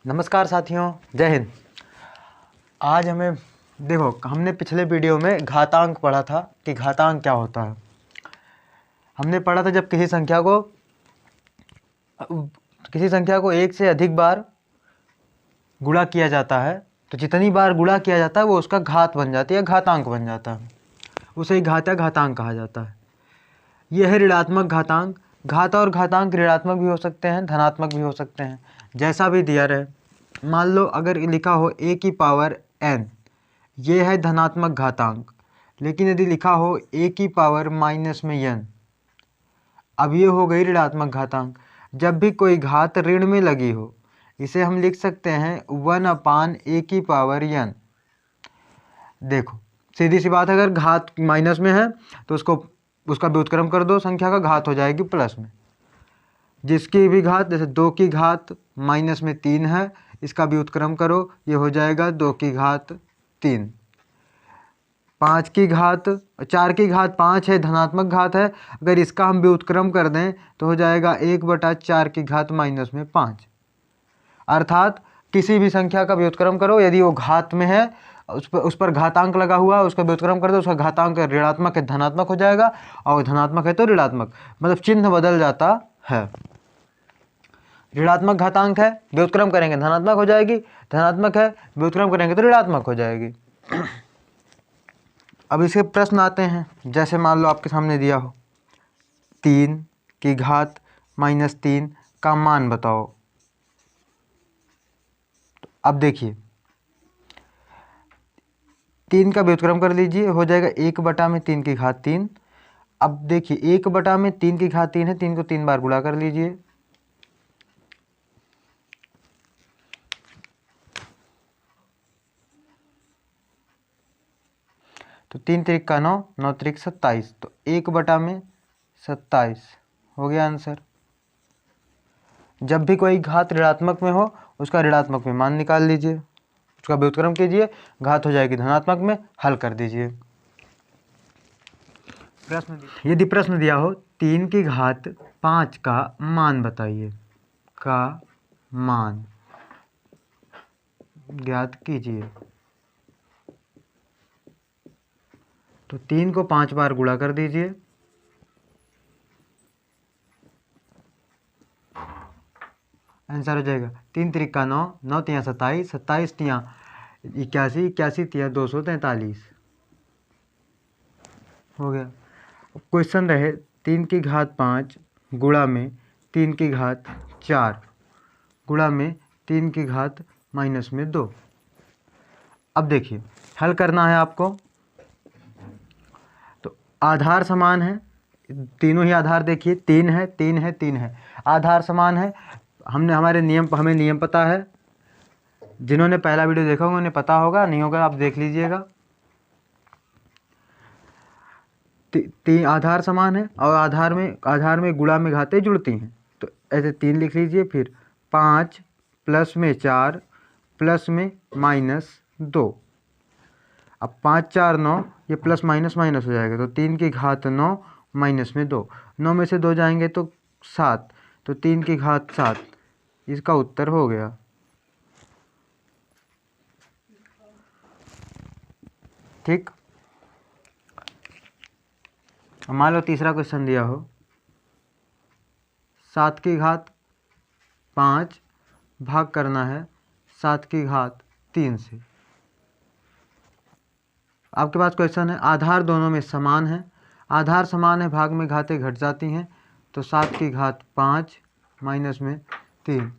नमस्कार साथियों, जय हिंद। आज देखो, हमने पिछले वीडियो में घातांक पढ़ा था कि घातांक क्या होता है। हमने पढ़ा था जब किसी संख्या को एक से अधिक बार गुणा किया जाता है तो जितनी बार गुणा किया जाता है वो उसका घात बन जाती है, घातांक बन जाता है, उसे घात या घातांक कहा जाता है। यह है ऋणात्मक घातांक। घात और घातांक ऋणात्मक भी हो सकते हैं, धनात्मक भी हो सकते हैं, जैसा भी दिया रहे। मान लो अगर लिखा हो a की पावर n, ये है धनात्मक घातांक। लेकिन यदि लिखा हो a की पावर माइनस में n, अब ये हो गई ऋणात्मक घातांक। जब भी कोई घात ऋण में लगी हो इसे हम लिख सकते हैं 1/a की पावर n। देखो सीधी सी बात है, अगर घात माइनस में है तो उसका व्युत्क्रम कर दो, संख्या का घात हो जाएगी प्लस में। जिसकी भी घात, जैसे 2 की घात माइनस में 3 है, इसका व्युत्क्रम करो, ये हो जाएगा 2 की घात 3। 5 की घात, 4 की घात 5 है, धनात्मक घात है, अगर इसका हम व्युत्क्रम कर दें तो हो जाएगा 1/4 की घात माइनस में 5। अर्थात किसी भी संख्या का व्युत्क्रम करो, यदि वो घात में है उस पर घातांक लगा हुआ है, उसका व्युत्क्रम कर दो, उसका घातांक ऋणात्मक है धनात्मक हो जाएगा, और धनात्मक है तो ऋणात्मक, मतलब चिन्ह बदल जाता है। ऋणात्मक घातांक है, व्युत्क्रम करेंगे धनात्मक हो जाएगी, धनात्मक है व्युत्क्रम करेंगे तो ऋणात्मक हो जाएगी। अब इसके प्रश्न आते हैं, जैसे मान लो आपके सामने दिया हो 3 की घात माइनस 3 का मान बताओ। अब देखिए 3 का व्युत्क्रम कर लीजिए, हो जाएगा 1/3 की घात 3। अब देखिए 1/3 की घात 3 है, 3 को 3 बार गुणा कर लीजिए, तो 3 त्रिक का 9, 9 त्रिक 27, तो 1/27 हो गया आंसर। जब भी कोई घात ऋणात्मक में हो उसका ऋणात्मक में मान निकाल लीजिए, उसका व्युत्क्रम कीजिए, घात हो जाएगी धनात्मक में, हल कर दीजिए। यदि प्रश्न दिया हो 3 की घात 5 का मान बताइए, का मान ज्ञात कीजिए, तो 3 को 5 बार गुणा कर दीजिए, आंसर हो जाएगा 3 त्रिक का 9, 9 तिया 27, 27 तिया 81, 81 तिया 243 हो गया। क्वेश्चन रहे 3 की घात 5 गुणा में 3 की घात 4 गुणा में 3 की घात माइनस में 2। अब देखिए हल करना है आपको, तो आधार समान है, तीनों ही आधार देखिए 3 है, 3 है, 3 है, आधार समान है। हमें नियम पता है, जिन्होंने पहला वीडियो देखा होगा उन्हें पता होगा, नहीं होगा आप देख लीजिएगा। तीन आधार समान है और आधार में गुणा में घातें जुड़ती हैं, तो ऐसे 3 लिख लीजिए, फिर 5 प्लस में 4 प्लस में माइनस 2। अब 5 4 9, ये प्लस माइनस माइनस हो जाएगा, तो 3 की घात 9 माइनस में 2, 9 में से 2 जाएंगे तो 7, तो 3 की घात 7, इसका उत्तर हो गया। ठीक। मान लो तीसरा क्वेश्चन दिया हो 7 की घात 5 भाग करना है 7 की घात 3 से। आपके पास क्वेश्चन है आधार दोनों में समान है, आधार समान है, भाग में घातें घट जाती हैं, तो 7 की घात 5 माइनस में 3,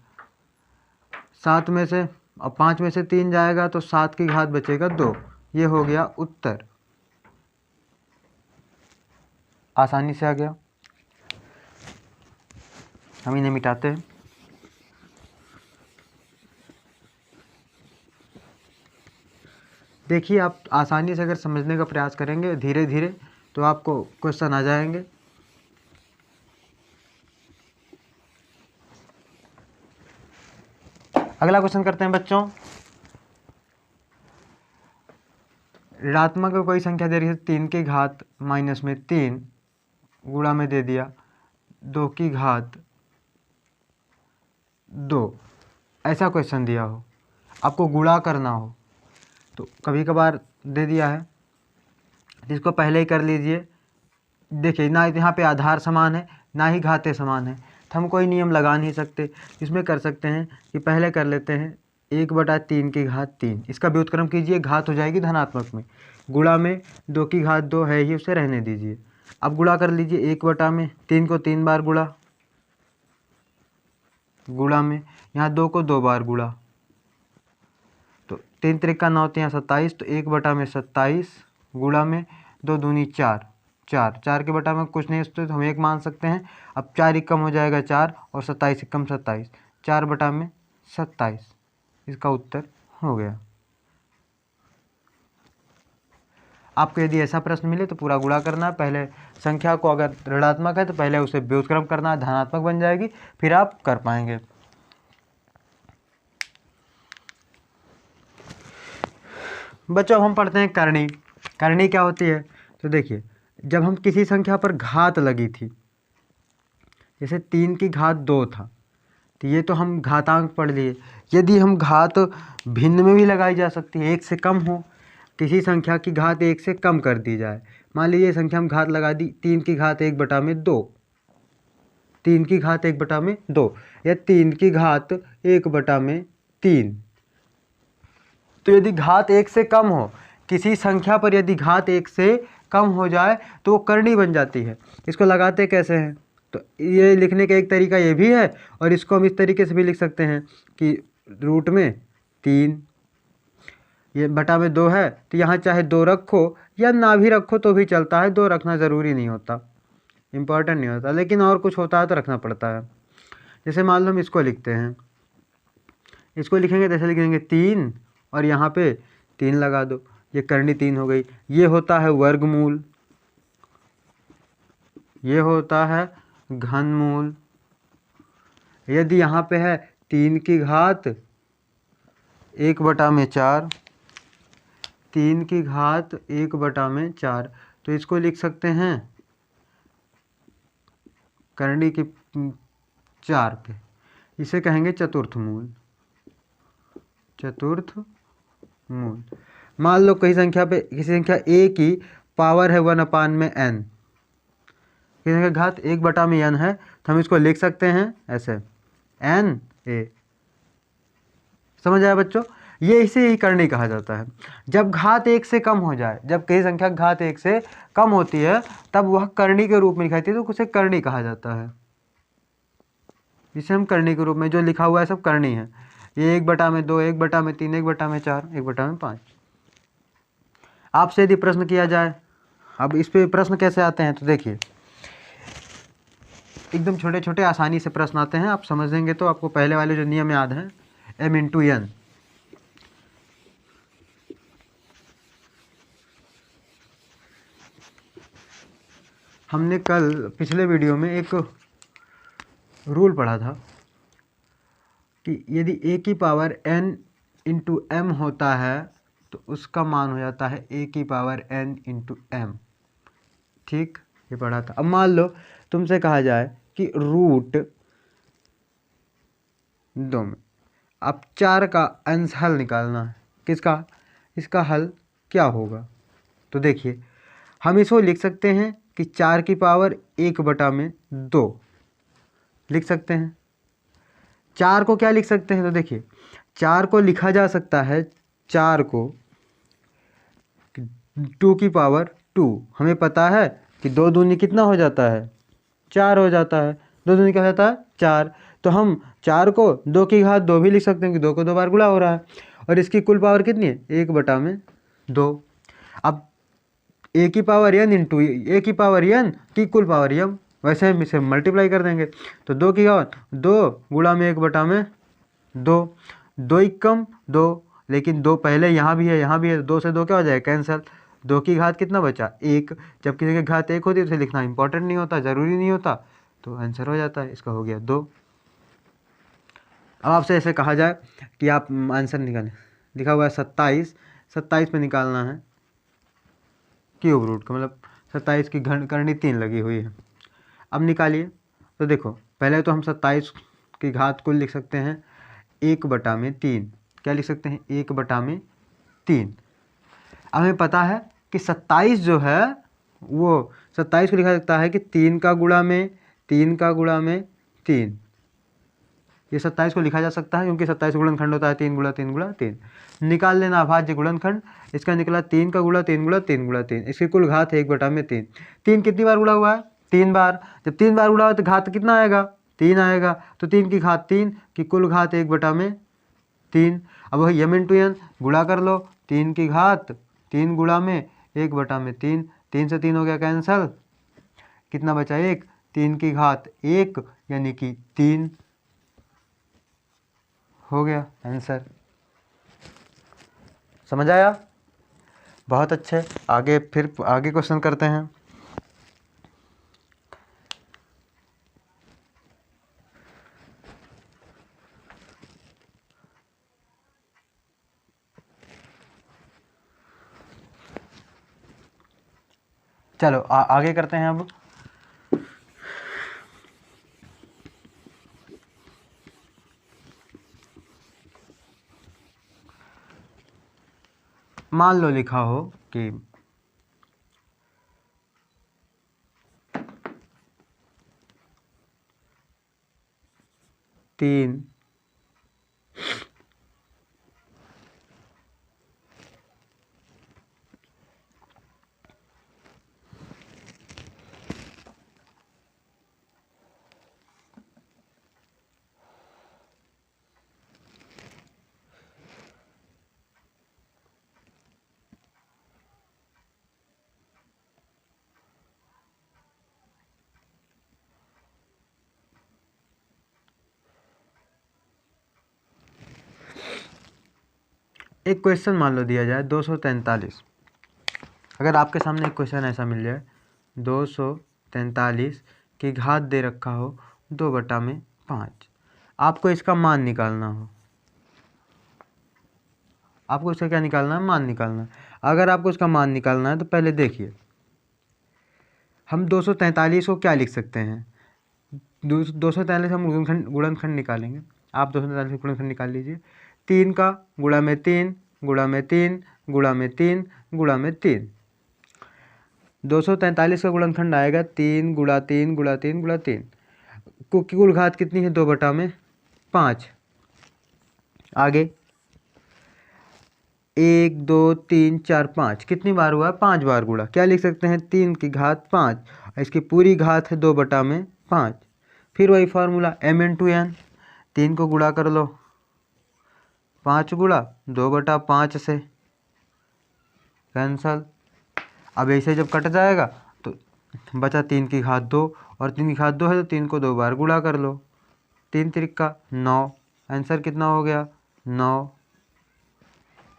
7 में से और 5 में से 3 जाएगा तो 7 की घात बचेगा 2। ये हो गया उत्तर, आसानी से आ गया। हम इन्हें मिटाते हैं। देखिए आप आसानी से अगर समझने का प्रयास करेंगे धीरे धीरे तो आपको क्वेश्चन आ जाएंगे। अगला क्वेश्चन करते हैं बच्चों। ऋणात्मक में कोई संख्या दे रही है 3 की घात माइनस में 3 गुणा में दे दिया 2 की घात 2, ऐसा क्वेश्चन दिया हो, आपको गुणा करना हो, तो कभी कभार दे दिया है, इसको पहले ही कर लीजिए। देखिए ना यहाँ पे आधार समान है ना ही घातें समान है, तो हम कोई नियम लगा नहीं सकते। इसमें कर सकते हैं कि पहले कर लेते हैं 1/3 की घात 3, इसका व्युत्क्रम कीजिए, घात हो जाएगी धनात्मक में, गुणा में 2 की घात 2 है ही, उसे रहने दीजिए। अब गुणा कर लीजिए 1/3 को 3 बार गुणा में यहाँ 2 को 2 बार गुणा, तो 3 त्रिका 9 यहाँ 27, तो 1/27 गुणा में 2 दूनी 4, 4 के बटा में कुछ नहीं उससे तो हम 1 मान सकते हैं। अब 4 एकम हो जाएगा 4 और 27 एकम 27, 4/27, इसका उत्तर हो गया। आपको यदि ऐसा प्रश्न मिले तो पूरा गुणा करना है, पहले संख्या को अगर ऋणात्मक है तो पहले उसे व्युत्क्रम करना है, धनात्मक बन जाएगी, फिर आप कर पाएंगे। बच्चों हम पढ़ते हैं करनी। करनी क्या होती है? तो देखिए जब हम किसी संख्या पर घात लगी थी, जैसे 3 की घात 2 था, तो ये तो हम घातांक पढ़ लिए। यदि हम घात भिन्न में भी लगाई जा सकती है, 1 से कम हो, किसी संख्या की घात 1 से कम कर दी जाए, मान लीजिए संख्या हम घात लगा दी 3 की घात 1/2, 3 की घात 1/2 या 3 की घात 1/3, तो यदि घात 1 से कम हो, किसी संख्या पर यदि घात 1 से कम हो जाए तो वो करनी बन जाती है। इसको लगाते कैसे हैं? तो ये लिखने का एक तरीका ये भी है, और इसको हम इस तरीके से भी लिख सकते हैं कि रूट में 3, ये बटा में 2 है, तो यहाँ चाहे 2 रखो या ना भी रखो तो भी चलता है, 2 रखना ज़रूरी नहीं होता, इम्पॉर्टेंट नहीं होता, लेकिन और कुछ होता है तो रखना पड़ता है। जैसे मान लो हम इसको लिखते हैं, इसको लिखेंगे तो ऐसे लिखेंगे 3 और यहाँ पे 3 लगा दो, ये करनी 3 हो गई। ये होता है वर्गमूल, ये होता है घनमूल। यदि यहाँ पे है 3 की घात 1/4, 3 की घात 1/4, तो इसको लिख सकते हैं करनी की 4 पे, इसे कहेंगे चतुर्थ मूल, चतुर्थ मूल। मान लो किसी संख्या पे, किसी संख्या a की पावर है 1/n, किसी संख्या घात 1/n है, तो हम इसको लिख सकते हैं ऐसे n(a). समझ आया बच्चों? ये इसे ही करनी कहा जाता है। जब घात 1 से कम हो जाए, जब किसी संख्या घात 1 से कम होती है तब वह करनी के रूप में लिखाई जाती है, तो उसे करनी कहा जाता है। इसे हम करनी के रूप में, जो लिखा हुआ है सब करनी है। ये 1/2, 1/3, 1/4, 1/5। आपसे यदि प्रश्न किया जाए, अब इस पे प्रश्न कैसे आते हैं तो देखिए एकदम छोटे छोटे आसानी से प्रश्न आते हैं, आप समझेंगे तो आपको पहले वाले जो नियम याद हैं, m×n। हमने कल पिछले वीडियो में एक रूल पढ़ा था कि यदि a की पावर n×m होता है तो उसका मान हो जाता है a की पावर n×m। ठीक, ये पढ़ा था। अब मान लो तुमसे कहा जाए कि रूट 2 में अब 4 का अंश हल निकालना है, किसका? इसका हल क्या होगा? तो देखिए हम इसको लिख सकते हैं कि 4 की पावर 1/2 लिख सकते हैं। 4 को क्या लिख सकते हैं? तो देखिए 4 को लिखा जा सकता है, 4 को 2 की पावर 2, हमें पता है कि 2 दूनी कितना हो जाता है? 4 हो जाता है। 2 दूनी क्या हो जाता है? 4। तो हम 4 को 2 की घात 2 भी लिख सकते हैं कि 2 को 2 बार गुणा हो रहा है, और इसकी कुल पावर कितनी है? 1/2। अब a की पावर n इंटू a की पावर n की कुल पावर m, वैसे हम इसे मल्टीप्लाई कर देंगे, तो 2 की घात 2 गुणा में 1/2, 2 एकम 2, लेकिन 2 पहले यहाँ भी है यहाँ भी है, 2 से 2 क्या हो जाएगा? कैंसल। 2 की घात कितना बचा? 1। जब किसी की घात 1 होती है तो उसे लिखना इंपॉर्टेंट नहीं होता, ज़रूरी नहीं होता, तो आंसर हो जाता है, इसका हो गया 2। अब आपसे ऐसे कहा जाए कि आप आंसर निकालें, लिखा हुआ है 27, 27 पे निकालना है क्यूब रूट का, मतलब 27 की करनी 3 लगी हुई है। अब निकालिए, तो देखो पहले तो हम 27 की घात कुल लिख सकते हैं 1/3। क्या लिख सकते हैं? 1/3। हमें पता है कि 27 जो है वो 27 को लिखा जाता है कि 3 का गुणा में 3। ये 27 को लिखा जा सकता है क्योंकि 27 गुणनखंड होता है 3 गुणा 3 गुणा 3। निकाल लेना अभाज्य गुणनखंड। इसका निकला 3 का गुणा 3 गुणा 3 गुणा 3। इसकी कुल घात है 1/3। 3 कितनी बार गुणा हुआ है? 3 बार। जब 3 बार गुणा हुआ तो घात कितना आएगा? 3 आएगा। तो 3 की घात 3 की कुल घात 1/3। अब वही m × n गुणा कर लो। 3 की घात 3 गुणा में 1/3। 3 से 3 हो गया कैंसल। कितना बचा? 1। 3 की घात 1 यानी कि 3 हो गया आंसर। समझ आया? बहुत अच्छे। आगे क्वेश्चन करते हैं। चलो आगे करते हैं अब। मान लो लिखा हो कि तीन एक क्वेश्चन मान लो दिया जाए 243। अगर आपके सामने एक क्वेश्चन ऐसा मिल जाए 243 की घात दे रखा हो 2/5, आपको इसका मान निकालना हो। आपको इसका क्या निकालना है? मान निकालना है। अगर आपको इसका मान निकालना है तो पहले देखिए हम 243 को क्या लिख सकते हैं। 243 हम गुणनखंड निकालेंगे। आप 243 गुणनखंड निकाल लीजिए। 3 का गुणा में 3 गुणा में 3 गुणा में 3 गुणा में 3। 243 का गुणनखंड आएगा 3 गुणा 3 गुणा 3 गुणा 3। कुल घात कितनी है? 2/5। आगे 1 2 3 4 5 कितनी बार हुआ? 5 बार गुणा। क्या लिख सकते हैं? 3 की घात 5। इसकी पूरी घात है 2/5। फिर वही फार्मूला m × n। 3 को गुणा कर लो 5 गुणा 2/5 से कैंसल। अब ऐसे जब कट जाएगा तो बचा 3 की घात 2 और 3 की घात 2 है तो 3 को 2 बार गुणा कर लो। 3 त्रिका 9। आंसर कितना हो गया? 9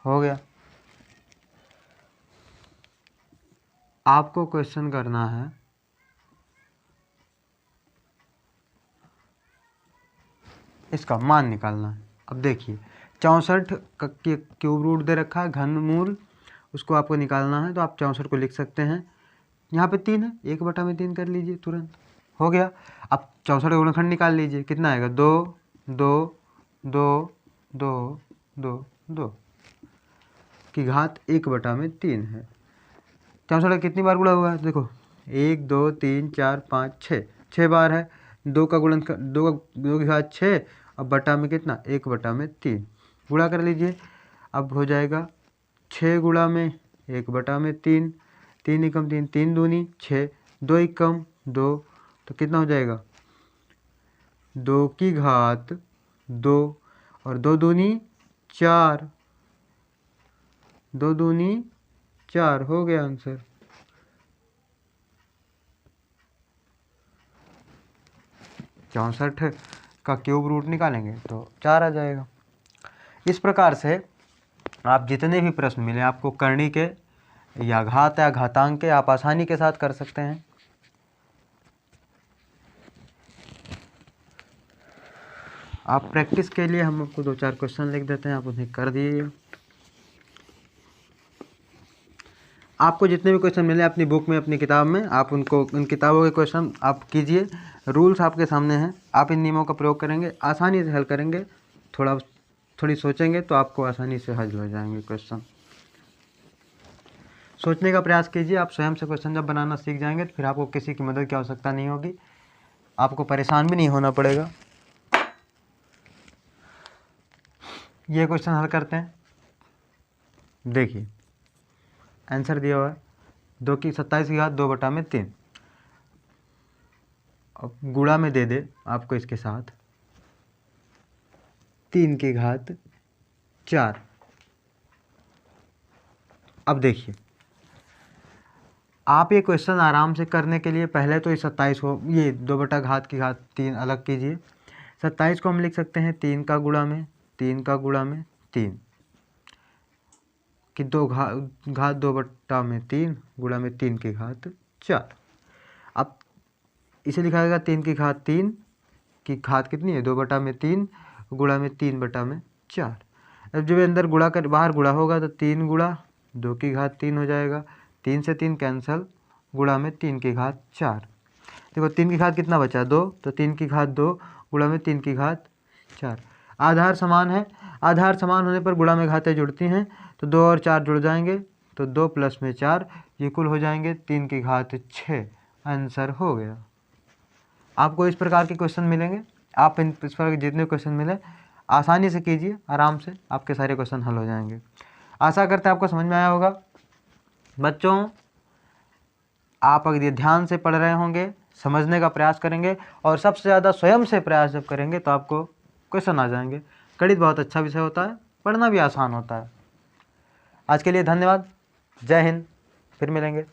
हो गया। आपको क्वेश्चन करना है इसका मान निकालना है। अब देखिए 64 का क्यूब रूट दे रखा है घनमूल, उसको आपको निकालना है। तो आप 64 को लिख सकते हैं। यहाँ पे 3 है 1/3 कर लीजिए, तुरंत हो गया। अब 64 का गुणनखंड निकाल लीजिए। कितना आएगा? 2 2 2 2 2 2 की घात 1/3 है। 64 का कितनी बार गुणा हुआ है? देखो 1 2 3 4 5 6 बार है। 2 का गुणनखंड 2 की घात 6 अब बटा में कितना? 1/3 गुणा कर लीजिए। अब हो जाएगा 6 गुणा में 1/3। 3 एकम 3 3 दूनी 6 2 एकम 2 तो कितना हो जाएगा? 2 की घात 2 और 2 दूनी 4। 2 दूनी 4 हो गया आंसर। चौंसठ का क्यूब रूट निकालेंगे तो 4 आ जाएगा। इस प्रकार से आप जितने भी प्रश्न मिले आपको करनी के या घात या घातांक के आप आसानी के साथ कर सकते हैं। आप प्रैक्टिस के लिए हम आपको 2-4 क्वेश्चन लिख देते हैं, आप उन्हें कर दीजिए। आपको जितने भी क्वेश्चन मिले अपनी बुक में अपनी किताब में आप उनको उन किताबों के क्वेश्चन आप कीजिए। रूल्स आपके सामने हैं, आप इन नियमों का प्रयोग करेंगे आसानी से हल करेंगे थोड़ी सोचेंगे तो आपको आसानी से हल हो जाएंगे क्वेश्चन। सोचने का प्रयास कीजिए, आप स्वयं से क्वेश्चन जब बनाना सीख जाएंगे तो फिर आपको किसी की मदद की आवश्यकता नहीं होगी, आपको परेशान भी नहीं होना पड़ेगा। ये क्वेश्चन हल करते हैं। देखिए आंसर दिया हुआ है 2 की घात 2/3। अब गुणा में दे दे आपको इसके साथ 3 की घात 4। अब देखिए आप ये क्वेश्चन आराम से करने के लिए पहले तो इस 27 को, ये 2/3 अलग कीजिए। 27 को हम लिख सकते हैं 3 का गुणा में 3 कि 2/3 गुणा में 3 की घात 4। अब इसे लिखा जाएगा 3 की घात 3 की घात कितनी है 2/3 गुणा में 3/4। अब जब अंदर गुणा कर बाहर गुणा होगा तो 3 गुणा 2 की घात 3 हो जाएगा, 3 से 3 कैंसल, गुणा में 3 की घात 4। देखो 3 की घात कितना बचा 2, तो 3 की घात 2 गुणा में 3 की घात 4। आधार समान है, आधार समान होने पर गुणा में घातें जुड़ती हैं, तो 2 और 4 जुड़ जाएंगे, तो 2 + में 4 ये कुल हो जाएंगे 3 की घात 6। आंसर हो गया। आपको इस प्रकार के क्वेश्चन मिलेंगे, आप इस प्रकार के जितने क्वेश्चन मिले आसानी से कीजिए, आराम से आपके सारे क्वेश्चन हल हो जाएंगे। आशा करते हैं आपको समझ में आया होगा। बच्चों आप अगर ये ध्यान से पढ़ रहे होंगे, समझने का प्रयास करेंगे और सबसे ज़्यादा स्वयं से प्रयास जब करेंगे तो आपको क्वेश्चन आ जाएंगे। गणित बहुत अच्छा विषय होता है, पढ़ना भी आसान होता है। आज के लिए धन्यवाद। जय हिंद, फिर मिलेंगे।